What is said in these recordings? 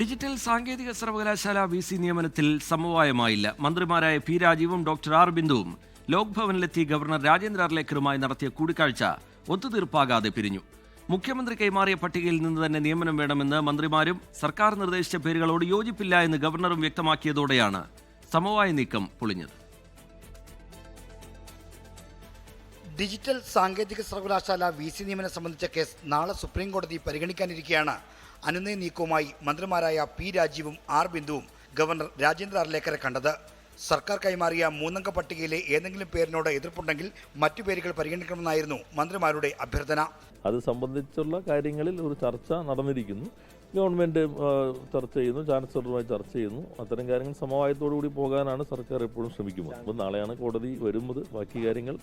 Digital സാങ്കേതിക സർവകലാശാല VC നിയമനത്തിൽ സമവായമായില്ല. മന്ത്രിമാരായ പി രാജീവും ഡോക്ടർ ആർ ബിന്ദുവും ലോക്ഭവനിലെത്തി ഗവർണർ രാജേന്ദ്ര അർലേക്കറുമായി നടത്തിയ കൂടിക്കാഴ്ച ഒത്തുതീർപ്പാകാതെ പിരിഞ്ഞു. മുഖ്യമന്ത്രി കൈമാറിയ പട്ടികയിൽ നിന്ന് തന്നെ നിയമനം വേണമെന്ന് മന്ത്രിമാരും സർക്കാർ നിർദ്ദേശിച്ച പേരുകളോട് യോജിപ്പില്ല എന്ന് ഗവർണറും വ്യക്തമാക്കിയതോടെയാണ് സമവായ നീക്കം പൊളിഞ്ഞത്. ഡിജിറ്റൽ സാങ്കേതിക സർവകലാശാല VC നിയമനം സംബന്ധിച്ച കേസ് നാളെ സുപ്രീം കോടതി പരിഗണിക്കാനിരിക്കെയാണ് അനുനയ നീക്കവുമായി മന്ത്രിമാരായ പി രാജീവും ആർ ബിന്ദുവും ഗവർണർ രാജേന്ദ്ര അർലേക്കറെ കണ്ടത്. സർക്കാർ കൈമാറിയ 3 അംഗ പട്ടികയിലെ ഏതെങ്കിലും പേരിനോട് എതിർപ്പുണ്ടെങ്കിൽ മറ്റു പേരുകൾ പരിഗണിക്കണമെന്നായിരുന്നു മന്ത്രിമാരുടെ അഭ്യർത്ഥന. അത് സംബന്ധിച്ചുള്ള കാര്യങ്ങളിൽ ഒരു ചർച്ച നടന്നിരിക്കുന്നു. ഗവൺമെൻറ് ചർച്ച ചെയ്യുന്നു, ചാൻസലറുമായി ചർച്ച ചെയ്യുന്നു. അത്തരം കാര്യങ്ങൾ സമവായത്തോടുകൂടി പോകാനാണ് സർക്കാർ എപ്പോഴും ശ്രമിക്കുന്നത്. അപ്പോൾ നാളെയാണ് കോടതി വരുന്നത്. ബാക്കി കാര്യങ്ങൾ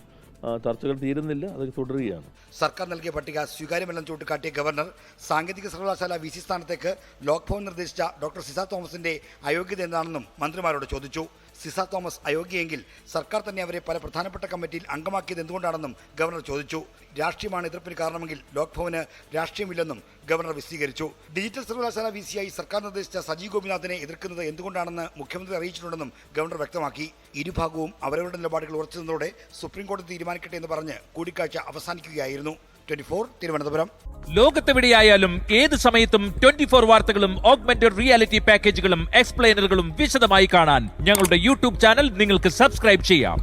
ചർച്ചകൾ തീരുന്നില്ല, അത് തുടരുകയാണ്. സർക്കാർ നൽകിയ പട്ടിക സ്വീകാര്യമല്ലെന്ന് ചൂണ്ടിക്കാട്ടിയ ഗവർണർ സാങ്കേതിക സർവകലാശാല VC സ്ഥാനത്തേക്ക് ലോക്ഭവൻ നിർദ്ദേശിച്ച ഡോക്ടർ സിസ തോമസിന്റെ അയോഗ്യത എന്താണെന്നും മന്ത്രിമാരോട് ചോദിച്ചു. സിസ തോമസ് അയോഗ്യയെങ്കിൽ സർക്കാർ തന്നെ അവരെ പല പ്രധാനപ്പെട്ട കമ്മിറ്റിയിൽ അംഗമാക്കിയത് എന്തുകൊണ്ടാണെന്നും ഗവർണർ ചോദിച്ചു. രാഷ്ട്രീയമാണ് എതിർപ്പിന് കാരണമെങ്കിൽ ലോക്ഭവന് രാഷ്ട്രീയമില്ലെന്നും ഗവർണർ വിശദീകരിച്ചു. ഡിജിറ്റൽ സർവകലാശാല VC ആയി സർക്കാർ നിർദ്ദേശിച്ച സജി ഗോപിനാഥിനെ എതിർക്കുന്നത് എന്തുകൊണ്ടാണെന്ന് മുഖ്യമന്ത്രി അറിയിച്ചിട്ടുണ്ടെന്നും ഗവർണർ വ്യക്തമാക്കി. ഇരുഭാഗവും അവരവരുടെ നിലപാടുകൾ ഉറച്ചതോടെ സുപ്രീം കോടതി തീരുമാനിക്കട്ടെ എന്ന് പറഞ്ഞ് കൂടിക്കാഴ്ച അവസാനിക്കുകയായിരുന്നു. 24 തിരുവനന്തപുരം. ലോകത്തെവിടെയായാലും ഏത് സമയത്തും 24 വാർത്തകളും ഓഗ്മെന്റഡ് റിയാലിറ്റി പാക്കേജുകളും എക്സ്പ്ലെയിനറുകളും വിശദമായി കാണാൻ ഞങ്ങളുടെ YouTube ചാനൽ നിങ്ങൾക്ക് സബ്സ്ക്രൈബ് ചെയ്യാം.